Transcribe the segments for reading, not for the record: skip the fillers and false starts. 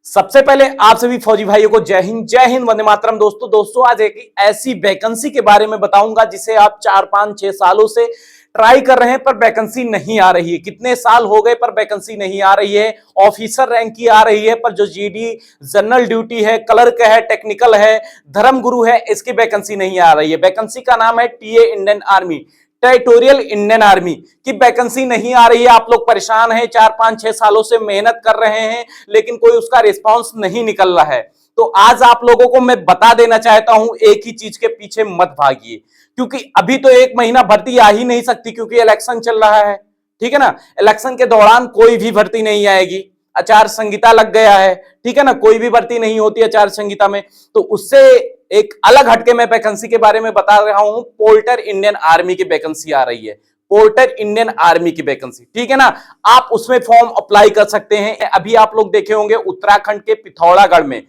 सबसे पहले आप सभी फौजी भाइयों को जय हिंद वंदे मातरम। दोस्तों आज एक ऐसी वैकेंसी के बारे में बताऊंगा जिसे आप 4-5-6 सालों से ट्राई कर रहे हैं पर वैकेंसी नहीं आ रही है। कितने साल हो गए पर वैकेंसी नहीं आ रही है। ऑफिसर रैंक की आ रही है पर जो जीडी जनरल ड्यूटी है, क्लर्क है, टेक्निकल है, धर्मगुरु है, इसकी वैकेंसी नहीं आ रही है। वैकेंसी का नाम है TA Indian army, territorial Indian army की वैकेंसी नहीं आ रही है। आप लोग परेशान हैं, 4-5-6 सालों से मेहनत कर रहे हैं लेकिन कोई उसका रिस्पांस नहीं निकल रहा है। तो आज आप लोगों को मैं बता देना चाहता हूं, एक ही चीज के पीछे मत भागिए, क्योंकि अभी तो 1 महीना भर्ती आ ही नहीं सकती क्योंकि इलेक्शन चल रहा है। ठीक है ना, इलेक्शन के दौरान कोई भी भर्ती नहीं आएगी, आचार संहिता लग गया है। ठीक है ना, कोई भी भर्ती नहीं होती आचार संहिता में। तो उससे एक अलग हटके मैं वैकेंसी के बारे में बता रहा हूं। पोर्टर इंडियन आर्मी की वैकेंसी आ रही है, पोर्टर इंडियन आर्मी की वैकेंसी। ठीक है ना, आप उसमें फॉर्म अप्लाई कर सकते हैं। अभी आप लोग देखे होंगे उत्तराखंड के पिथौरागढ़ में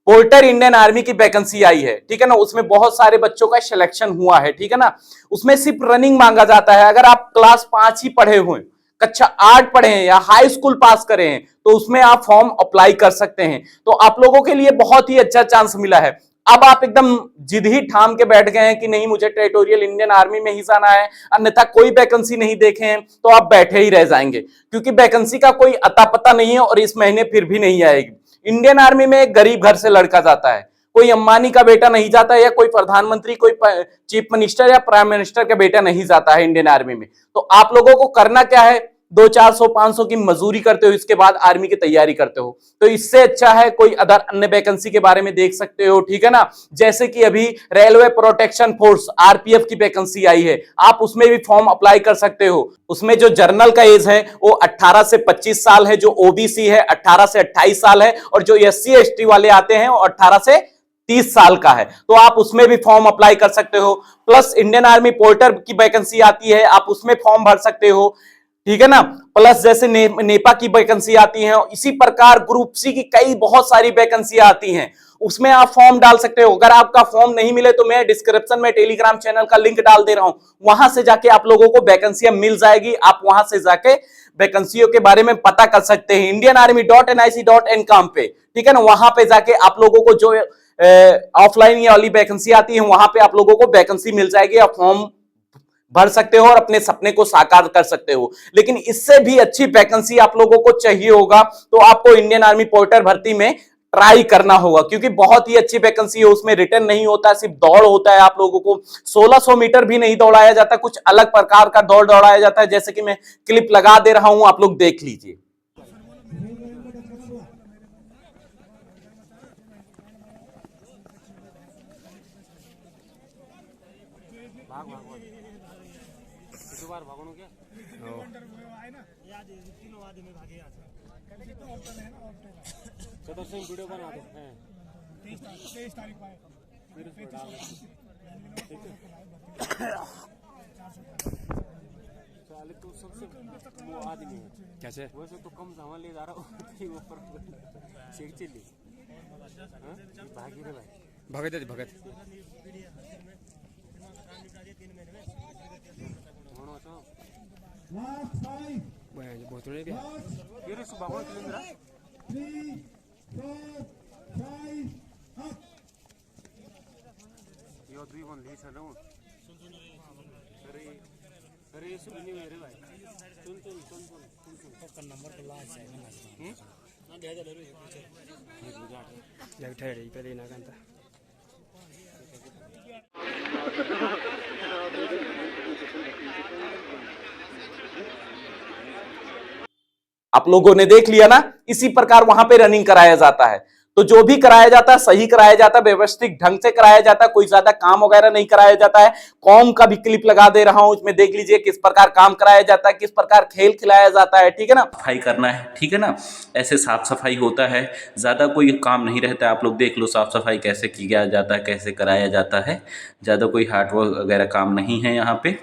पोर्टर इंडियन आर्मी की वैकेंसी आई है। ठीक है ना, उसमें बहुत सारे बच्चों का सिलेक्शन हुआ है। ठीक है ना, उसमें सिर्फ रनिंग मांगा जाता है। अगर आप क्लास 5 ही पढ़े हुए, कक्षा 8 पढ़े हैं या हाई स्कूल पास करे हैं तो उसमें आप फॉर्म अप्लाई कर सकते हैं। तो आप लोगों के लिए बहुत ही अच्छा चांस मिला है। अब आप एकदम जिद ही ठाम के बैठ गए हैं कि नहीं, मुझे टेरिटोरियल इंडियन आर्मी में ही जाना है, अन्यथा कोई वैकेंसी नहीं देखे हैं, तो आप बैठे ही रह जाएंगे क्योंकि वैकेंसी का कोई अता पता नहीं है और इस महीने फिर भी नहीं आएगी। इंडियन आर्मी में एक गरीब घर से लड़का जाता है, कोई अंबानी का बेटा नहीं जाता है, या कोई प्रधानमंत्री, कोई चीफ मिनिस्टर या प्राइम मिनिस्टर का बेटा नहीं जाता है इंडियन आर्मी में। तो आप लोगों को करना क्या है, 200-400-500 की मजदूरी करते हो, इसके बाद आर्मी की तैयारी करते हो। तो इससे अच्छा है कोई अदर अन्य वैकेंसी के बारे में देख सकते हो। ठीक है ना, जैसे कि अभी रेलवे प्रोटेक्शन फोर्स आरपीएफ की वैकेंसी आई है, आप उसमें भी फॉर्म अप्लाई कर सकते हो। उसमें जो जर्नल का एज है वो 18 से 25 साल है, जो ओबीसी है 18 से 28 साल है, और जो एससी एसटी वाले आते हैं वो 18 से 30 साल का है। तो आप उसमें भी फॉर्म अप्लाई कर सकते हो। प्लस इंडियन आर्मी पोर्टर की वैकेंसी आती है, आप उसमें फॉर्म भर सकते हो। ठीक है ना, प्लस जैसे नेपा की वैकेंसी आती है, इसी प्रकार ग्रुप सी की कई बहुत सारी वैकेंसी आती हैं, उसमें आप फॉर्म डाल सकते हो। अगर आपका फॉर्म नहीं मिले तो मैं डिस्क्रिप्शन में टेलीग्राम चैनल का लिंक डाल दे रहा हूं, वहां से जाके आप लोगों को वैकेंसियां मिल जाएगी। आप वहां से जाके वैकेंसियों के बारे में पता कर सकते हैं indianarmy.nic.in पे। ठीक है ना, वहां पे जाके आप लोगों को जो ऑफलाइन ये वाली वैकेंसी आती है वहां पे आप लोगों को वैकेंसी मिल जाएगी, आप फॉर्म भर सकते हो और अपने सपने को साकार कर सकते हो। लेकिन इससे भी अच्छी वैकेंसी आप लोगों को चाहिए होगा तो आपको इंडियन आर्मी पोर्टर भर्ती में ट्राई करना होगा, क्योंकि बहुत ही अच्छी वैकेंसी है। उसमें रिटर्न नहीं होता, सिर्फ दौड़ होता है। आप लोगों को 1600 मीटर भी नहीं दौड़ाया जाता, कुछ अलग प्रकार का दौड़ दौड़ाया जाता है, जैसे कि मैं क्लिप लगा दे रहा हूं, आप लोग देख लीजिए। वीडियो बना दो हैं 23 तारीख को चाले तो सबसे वो आदमी है कैसे, वैसे तो कम सामान ले जा रहा हूँ ऊपर शेख चिल्ली भागी रे भाई, भगत है भगत बहुत भी ये सुबह बहुत लेंगे 3, 4, 5 यो 2 वन ले छ न अरे अरे सुन नहीं मेरे भाई सुन का नंबर तो लास्ट है ना दे दे रे पीछे ये ठहरे पहले ना कंता। आप लोगों ने देख लिया ना, इसी प्रकार वहां पे रनिंग कराया जाता है। तो जो भी कराया जाता है सही कराया जाता है, व्यवस्थित ढंग से कराया जाता है, कोई ज्यादा काम वगैरह नहीं कराया जाता है। कॉम का भी क्लिप लगा दे रहा हूं, उसमें देख लीजिए किस प्रकार काम कराया जाता है, किस प्रकार खेल खिलाया जाता है। ठीक है ना, सफाई करना है, ठीक है ना, ऐसे साफ सफाई होता है, ज्यादा कोई काम नहीं रहता है। आप लोग देख लो साफ सफाई कैसे किया जाता है, कैसे कराया जाता है, ज्यादा कोई हार्ड वर्क वगैरह काम नहीं है यहाँ पे।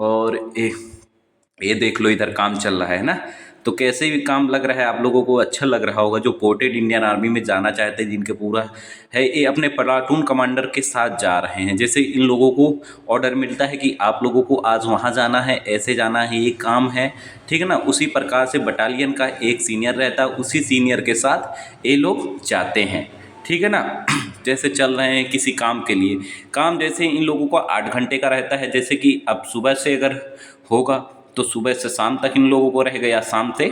और ये देख लो इधर काम चल रहा है ना, तो कैसे भी काम लग रहा है, आप लोगों को अच्छा लग रहा होगा। जो पोर्टेड इंडियन आर्मी में जाना चाहते हैं, जिनके पूरा है, ये अपने प्लाटून कमांडर के साथ जा रहे हैं। जैसे इन लोगों को ऑर्डर मिलता है कि आप लोगों को आज वहाँ जाना है, ऐसे जाना है, ये काम है, ठीक है ना। उसी प्रकार से बटालियन का एक सीनियर रहता है, उसी सीनियर के साथ ये लोग जाते हैं, ठीक है ना। जैसे चल रहे हैं किसी काम के लिए, काम जैसे इन लोगों को 8 घंटे का रहता है। जैसे कि अब सुबह से अगर होगा तो सुबह से शाम तक इन लोगों को रहेगा, या शाम से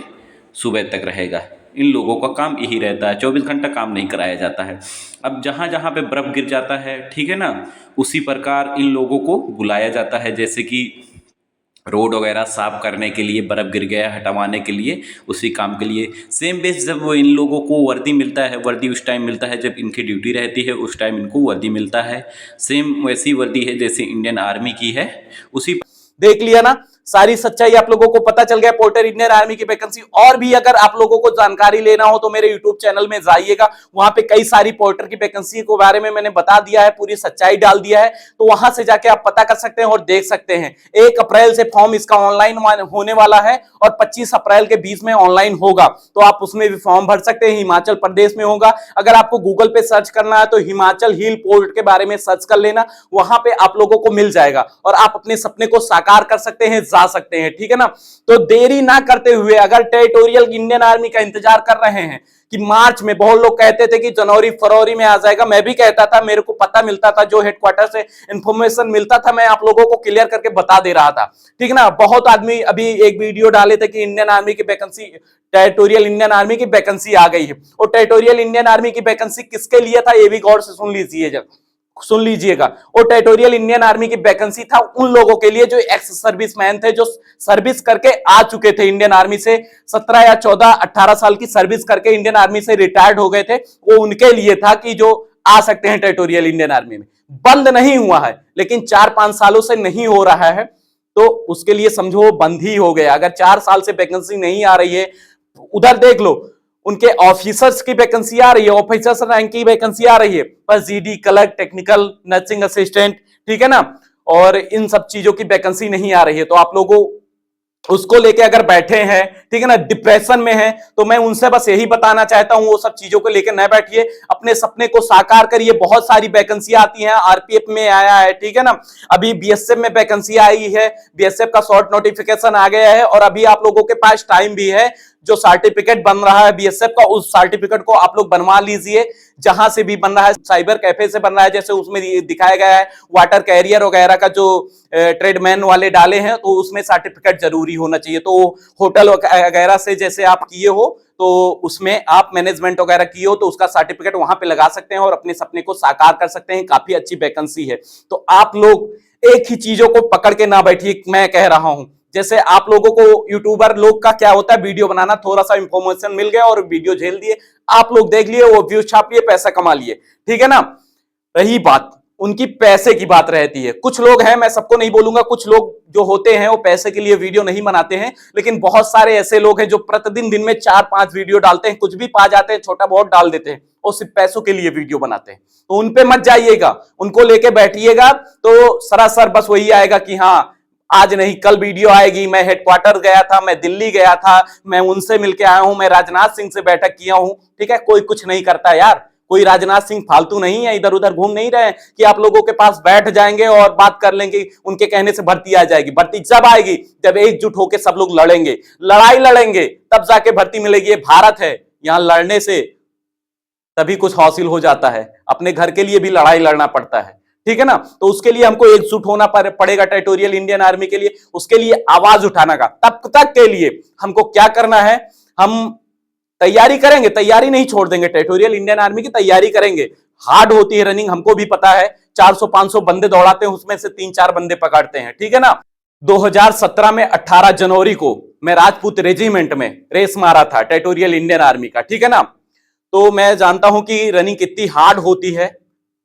सुबह तक रहेगा। इन लोगों का काम यही रहता है, 24 घंटा काम नहीं कराया जाता है। अब जहाँ जहाँ पे बर्फ़ गिर जाता है, ठीक है ना, उसी प्रकार इन लोगों को बुलाया जाता है। जैसे कि रोड वगैरह साफ़ करने के लिए, बर्फ़ गिर गया हटवाने के लिए, उसी काम के लिए। सेम बेस जब वो इन लोगों को वर्दी मिलता है, वर्दी उस टाइम मिलता है जब इनकी ड्यूटी रहती है, उस टाइम इनको वर्दी मिलता है। सेम वैसी वर्दी है जैसे इंडियन आर्मी की है, उसी। देख लिया ना, सारी सच्चाई आप लोगों को पता चल गया पोर्टेड इंडियन आर्मी की वैकेंसी। और भी अगर आप लोगों को जानकारी लेना हो तो मेरे यूट्यूब चैनल में जाइएगा, वहां पे कई सारी पोर्टर की वैकेंसी के बारे में मैंने बता दिया है, पूरी सच्चाई डाल दिया है। तो वहां से जाके आप पता कर सकते हैं और देख सकते हैं। 1 अप्रैल से फॉर्म इसका ऑनलाइन होने वाला है और 25 अप्रैल के बीच में ऑनलाइन होगा, तो आप उसमें भी फॉर्म भर सकते हैं। हिमाचल प्रदेश में होगा। अगर आपको गूगल पे सर्च करना है तो हिमाचल हिल पोर्ट के बारे में सर्च कर लेना, वहां पे आप लोगों को मिल जाएगा और आप अपने सपने को साकार कर सकते हैं, जा सकते हैं, ठीक है ना। तो देरी ना करते हुए, अगर टेरिटोरियल इंडियन आर्मी का इंतजार कर रहे हैं कि मार्च में, बहुत लोग कहते थे कि जनवरी फरवरी में आ जाएगा, मैं भी कहता था, मेरे को पता मिलता था, जो हेडक्वार्टर से इंफॉर्मेशन मिलता था मैं आप लोगों को क्लियर करके बता दे रहा था, ठीक है ना। बहुत आदमी अभी एक वीडियो डाले थे कि इंडियन आर्मी की वैकेंसी, टेरिटोरियल इंडियन आर्मी की वैकेंसी आ गई है। और टेरिटोरियल इंडियन आर्मी की वैकेंसी किसके लिए था, ये भी गौर से सुन लीजिएगा। और टेरिटोरियल इंडियन आर्मी की वैकेंसी था उन लोगों के लिए जो एक्स सर्विसमैन थे, जो सर्विस करके आ चुके थे इंडियन आर्मी से, 17 या 14 18 साल की सर्विस करके इंडियन आर्मी से रिटायर्ड हो गए थे। वो उनके लिए था कि जो आ सकते हैं टेरिटोरियल इंडियन आर्मी में। बंद नहीं हुआ है, लेकिन 4-5 सालों से नहीं हो रहा है, तो उसके लिए समझो बंद ही हो गया। अगर 4 साल से वैकेंसी नहीं आ रही है, उधर देख लो, उनके ऑफिसर्स की वैकेंसी आ रही है, ऑफिसर्स रैंक की वैकेंसी आ रही है, पर GD, clerk, technical, nursing assistant, ठीक है ना, और इन सब चीजों की वैकेंसी नहीं आ रही है। तो आप लोगों उसको लेके अगर बैठे हैं, ठीक है ना, डिप्रेशन में हैं, तो मैं उनसे बस यही बताना चाहता हूं, वो सब चीजों को लेकर न बैठिए, अपने सपने को साकार करिए। बहुत सारी वैकेंसी आती हैं, आरपीएफ में आया है, ठीक है ना, अभी बीएसएफ में वैकेंसी आई है, बीएसएफ का शॉर्ट नोटिफिकेशन आ गया है, और अभी आप लोगों के पास टाइम भी है। जो सर्टिफिकेट बन रहा है बीएसएफ का, उस सर्टिफिकेट को आप लोग बनवा लीजिए, जहां से भी बन रहा है, साइबर कैफे से बन रहा है, जैसे उसमें दिखाया गया है, वाटर कैरियर वगैरह का जो ट्रेडमैन वाले डाले हैं, तो उसमें सर्टिफिकेट जरूरी होना चाहिए। तो होटल वगैरह से जैसे आप किए हो, तो उसमें आप मैनेजमेंट वगैरह किए हो, तो उसका सर्टिफिकेट वहां पे लगा सकते हैं और अपने सपने को साकार कर सकते हैं। काफी अच्छी वैकेंसी है। तो आप लोग एक ही चीजों को पकड़ के ना बैठिए, मैं कह रहा हूं। जैसे आप लोगों को यूट्यूबर लोग का क्या होता है, वीडियो बनाना, थोड़ा सा इंफॉर्मेशन मिल गया और वीडियो झेल दिए, आप लोग देख लिए, वो व्यूज छाप लिए, पैसा कमा लिए, ठीक है ना। रही बात उनकी पैसे की बात रहती है। कुछ लोग हैं, मैं सबको नहीं बोलूंगा, कुछ लोग जो होते हैं वो पैसे के लिए वीडियो नहीं बनाते हैं, लेकिन बहुत सारे ऐसे लोग हैं जो प्रतिदिन दिन में 4-5 वीडियो डालते हैं, कुछ भी पा जाते हैं, छोटा बहुत डाल देते हैं, और सिर्फ पैसों के लिए वीडियो बनाते हैं। तो उन पे मत जाइएगा, उनको लेके बैठिएगा तो सरासर बस वही आएगा कि हाँ, आज नहीं कल वीडियो आएगी, मैं हेडक्वार्टर गया था, मैं दिल्ली गया था, मैं उनसे मिलके आया हूं, मैं राजनाथ सिंह से बैठक किया हूं, ठीक है। कोई कुछ नहीं करता यार, कोई राजनाथ सिंह फालतू नहीं है, इधर उधर घूम नहीं रहे कि आप लोगों के पास बैठ जाएंगे और बात कर लेंगे, उनके कहने से भर्ती आ जाएगी। भर्ती जब आएगी जब एकजुट होकर सब लोग लड़ेंगे, लड़ाई लड़ेंगे, तब जाके भर्ती मिलेगी। ये भारत है, यहां लड़ने से तभी कुछ हासिल हो जाता है। अपने घर के लिए भी लड़ाई लड़ना पड़ता है, ठीक है ना। तो उसके लिए हमको एकजुट होना पड़ेगा टेरिटोरियल इंडियन आर्मी के लिए, उसके लिए आवाज उठाना का। तब तक के लिए हमको क्या करना है, हम तैयारी करेंगे, तैयारी नहीं छोड़ देंगे, टेरिटोरियल इंडियन आर्मी की तैयारी करेंगे। हार्ड होती है रनिंग, हमको भी पता है, 400-500 बंदे दौड़ाते हैं, उसमें से 3-4 बंदे पकड़ते हैं, ठीक है ना। 2017 में 18 जनवरी को मैं राजपूत रेजिमेंट में रेस मारा था टेरिटोरियल इंडियन आर्मी का, ठीक है ना। तो मैं जानता हूं कि रनिंग कितनी हार्ड होती है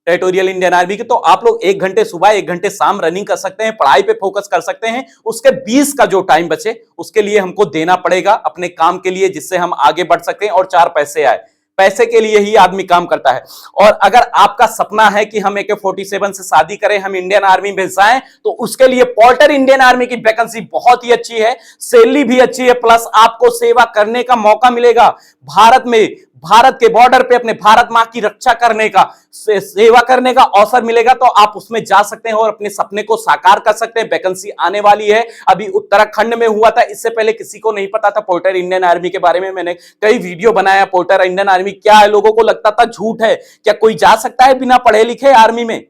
टेरिटोरियल इंडियन आर्मी की। तो आप लोग 1 घंटे सुबह 1 घंटे शाम रनिंग कर सकते हैं, पढ़ाई पे फोकस कर सकते हैं। उसके 20 का जो टाइम बचे उसके लिए हमको देना पड़ेगा अपने काम के लिए, जिससे हम आगे बढ़ सकें और 4 पैसे आए। पैसे के लिए ही आदमी काम करता है। और अगर आपका सपना है कि हम AK-47 से शादी करें, हम इंडियन आर्मी में जाएं, तो उसके लिए पोर्टर इंडियन आर्मी की वैकेंसी बहुत ही अच्छी है, सैलरी भी अच्छी है, प्लस आपको सेवा करने का मौका मिलेगा भारत में, भारत के बॉर्डर पे अपने भारत मां की रक्षा करने का, सेवा करने का अवसर मिलेगा। तो आप उसमें जा सकते हैं और अपने सपने को साकार कर सकते हैं। वैकेंसी आने वाली है, अभी उत्तराखंड में हुआ था, इससे पहले किसी को नहीं पता था पोर्टर इंडियन आर्मी के बारे में। मैंने कई वीडियो बनाया, पोर्टर इंडियन आर्मी क्या है, लोगों को लगता था झूठ है, क्या कोई जा सकता है बिना पढ़े लिखे आर्मी में?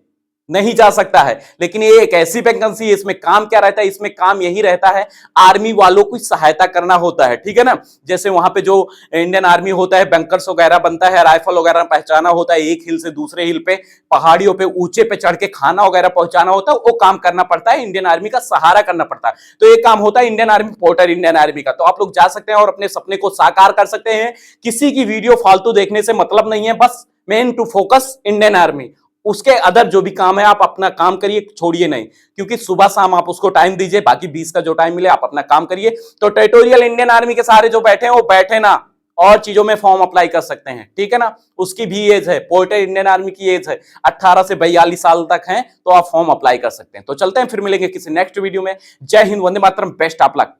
नहीं जा सकता है। लेकिन ये एक ऐसी वैकेंसी है, इसमें काम क्या रहता है, इसमें काम यही रहता है आर्मी वालों की सहायता करना होता है, ठीक है ना। जैसे वहां पे जो इंडियन आर्मी होता है, बंकर्स वगैरह बनता है, राइफल वगैरह पहुंचाना होता है, एक हिल से दूसरे हिल पे, पहाड़ियों पे ऊंचे पे चढ़ के खाना वगैरह पहुंचाना होता है, वो काम करना पड़ता है, इंडियन आर्मी का सहारा करना पड़ता है। तो ये काम होता है Indian army, porter Indian army का। तो आप लोग जा सकते हैं और अपने सपने को साकार कर सकते हैं। किसी की वीडियो फालतू देखने से मतलब नहीं है, बस main to focus Indian army. उसके अदर जो भी काम है आप अपना काम करिए, छोड़िए नहीं, क्योंकि सुबह शाम आप उसको टाइम दीजिए, बाकी 20 का जो टाइम मिले आप अपना काम करिए। तो टेरिटोरियल इंडियन आर्मी के सारे जो बैठे हैं वो बैठे ना, और चीजों में फॉर्म अप्लाई कर सकते हैं, ठीक है ना। उसकी भी एज है, पोर्टर इंडियन आर्मी की एज है 18 से 42 साल तक है, तो आप फॉर्म अप्लाई कर सकते हैं। तो चलते हैं, फिर मिलेंगे किसी नेक्स्ट वीडियो में। जय Hind, Vande Mataram, best of luck.